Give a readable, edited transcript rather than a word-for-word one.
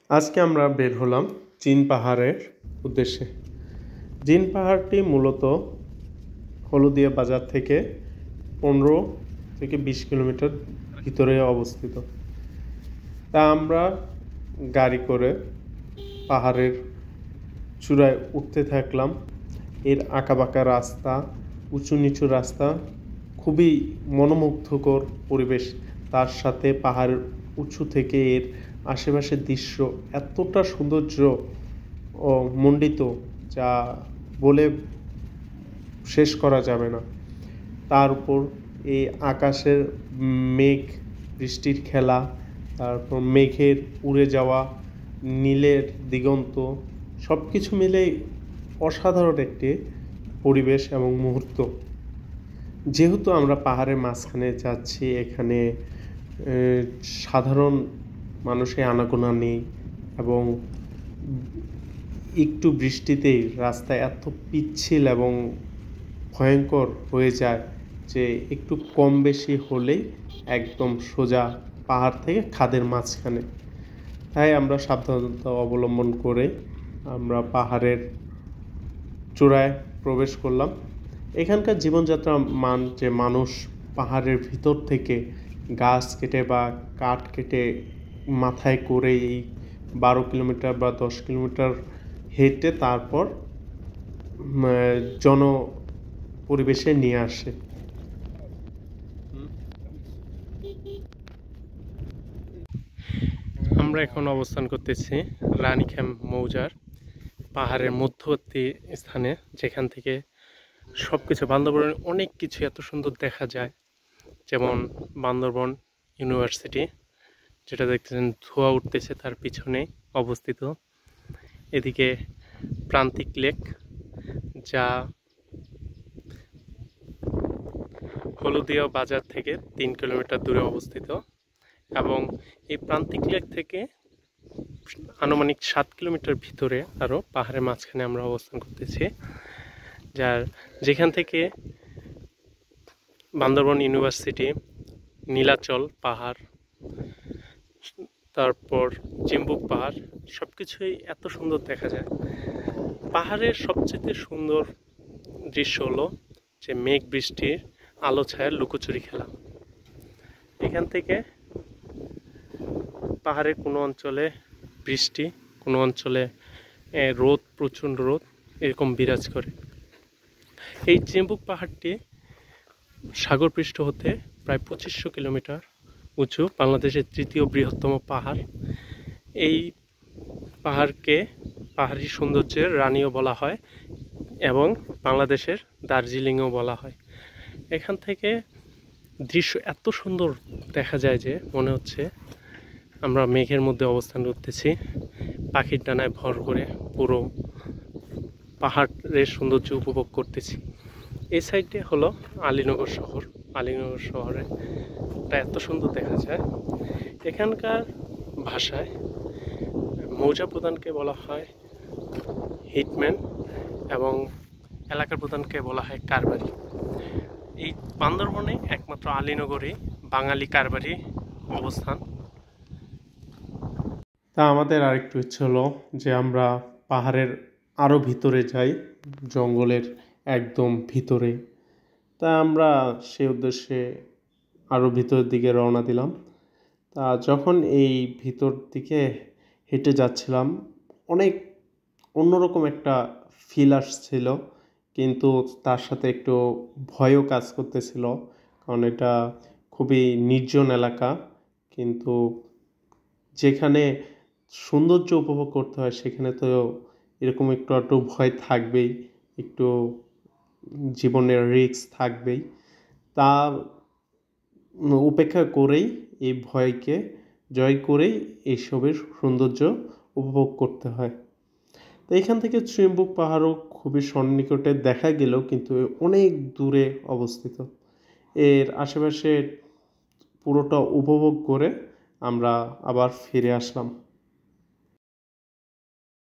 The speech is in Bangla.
আজকে আমরা বের হলাম জিন পাহাড়ের উদ্দেশ্যে। জিন পাহাড়টি মূলত হলদিয়া বাজার থেকে 15 থেকে 20 কিলোমিটার ভিতরে অবস্থিত। তা আমরা গাড়ি করে পাহাড়ের চূড়ায় উঠতে থাকলাম। এর আঁকাবাঁকা রাস্তা, উঁচু নিচু রাস্তা, খুবই মনোমুগ্ধকর পরিবেশ। তার সাথে পাহাড়ের উঁচু থেকে এর আশেপাশের দৃশ্য এতটা সৌন্দর্য ও মণ্ডিত, যা বলে শেষ করা যাবে না। তার উপর এই আকাশের মেঘ, বৃষ্টির খেলা, তারপর মেঘের উড়ে যাওয়া, নীলের দিগন্ত, সব কিছু মিলেই অসাধারণ একটি পরিবেশ এবং মুহূর্ত। যেহেতু আমরা পাহাড়ের মাঝখানে যাচ্ছি, এখানে সাধারণ মানুষের আনাগোনা নেই এবং একটু বৃষ্টিতেই রাস্তা এত পিচ্ছিল এবং ভয়ঙ্কর হয়ে যায় যে একটু কম বেশি হলেই একদম সোজা পাহাড় থেকে খাদের মাঝখানে। তাই আমরা সাবধানতা অবলম্বন করে আমরা পাহাড়ের চূড়ায় প্রবেশ করলাম। এখানকার জীবনযাত্রা যে মানুষ পাহাড়ের ভিতর থেকে গাছ কেটে বা কাঠ কেটে মাথায় করে এই 12 কিলোমিটার বা 10 কিলোমিটার হেঁটে তারপর পরিবেশে নিয়ে আসে। আমরা এখন অবস্থান করতেছি রানীখাম মৌজার পাহাড়ের মধ্যবর্তী স্থানে, যেখান থেকে সব কিছু বান্দরবনের অনেক কিছু এত সুন্দর দেখা যায়। যেমন বান্দরবন ইউনিভার্সিটি, যেটা দেখতেছেন ধোঁয়া উঠতেছে তার পিছনে অবস্থিত। এদিকে প্রান্তিক লেক, যা হলদিয়া বাজার থেকে 3 কিলোমিটার দূরে অবস্থিত, এবং এই প্রান্তিক লেক থেকে আনুমানিক 7 কিলোমিটার ভিতরে আরও পাহাড়ের মাঝখানে আমরা অবস্থান করতেছি, যেখান থেকে বান্দরবন ইউনিভার্সিটি, নীলাচল পাহাড়, তারপর চিম্বুক পাহাড়, সব কিছুই এত সুন্দর দেখা যায়। পাহাড়ের সবচেয়ে সুন্দর দৃশ্য হলো যে মেঘ বৃষ্টির আলো ছায়ার লুকোচুরি খেলা। এখান থেকে পাহাড়ের কোনো অঞ্চলে বৃষ্টি, কোনো অঞ্চলে রোদ, প্রচণ্ড রোদ এরকম বিরাজ করে। এই চিম্বুক পাহাড়টি সাগরপৃষ্ঠ হতে প্রায় 2500 কিলোমিটার উঁচু, বাংলাদেশের 3য় বৃহত্তম পাহাড়। এই পাহাড়কে পাহাড়ি সৌন্দর্যের রানীও বলা হয় এবং বাংলাদেশের দার্জিলিংও বলা হয়। এখান থেকে দৃশ্য এত সুন্দর দেখা যায় যে মনে হচ্ছে আমরা মেঘের মধ্যে অবস্থান করতেছি, পাখির ডানায় ভর করে পুরো পাহাড়ের সৌন্দর্য উপভোগ করতেছি। এই সাইডে হলো আলীনগর শহর। আলীনগর শহরে এত সুন্দর দেখা যায়। এখানকার ভাষায় মৌজা প্রধানকে বলা হয় হিটম্যান এবং এলাকার প্রধানকে বলা হয় কারবারি। এই বান্দরবনে একমাত্র আলীনগরে বাঙালি কারবারি অবস্থান। তা আমাদের আরেকটু ইচ্ছে হলো যে আমরা পাহাড়ের আরও ভিতরে যাই, জঙ্গলের একদম ভিতরে। তা আমরা সেই উদ্দেশ্যে আরও ভিতরের দিকে রওনা দিলাম। তা যখন এই ভিতর দিকে হেঁটে যাচ্ছিলাম, অনেক অন্যরকম একটা ফিল আসছিল, কিন্তু তার সাথে একটু ভয়ও কাজ করতেছিল, কারণ এটা খুবই নির্জন এলাকা। কিন্তু যেখানে সৌন্দর্য উপভোগ করতে হয় সেখানে তো এরকম একটু ভয় থাকবেই, একটু জীবনের রিস্ক থাকবেই। তা উপেক্ষা করেই, এই ভয়কে জয় করেই এইসবের সৌন্দর্য উপভোগ করতে হয়। তো এখান থেকে চিম্বুক পাহাড়ও খুবই সন্নিকটে দেখা গেলেও কিন্তু অনেক দূরে অবস্থিত। এর আশেপাশে পুরোটা উপভোগ করে আমরা আবার ফিরে আসলাম।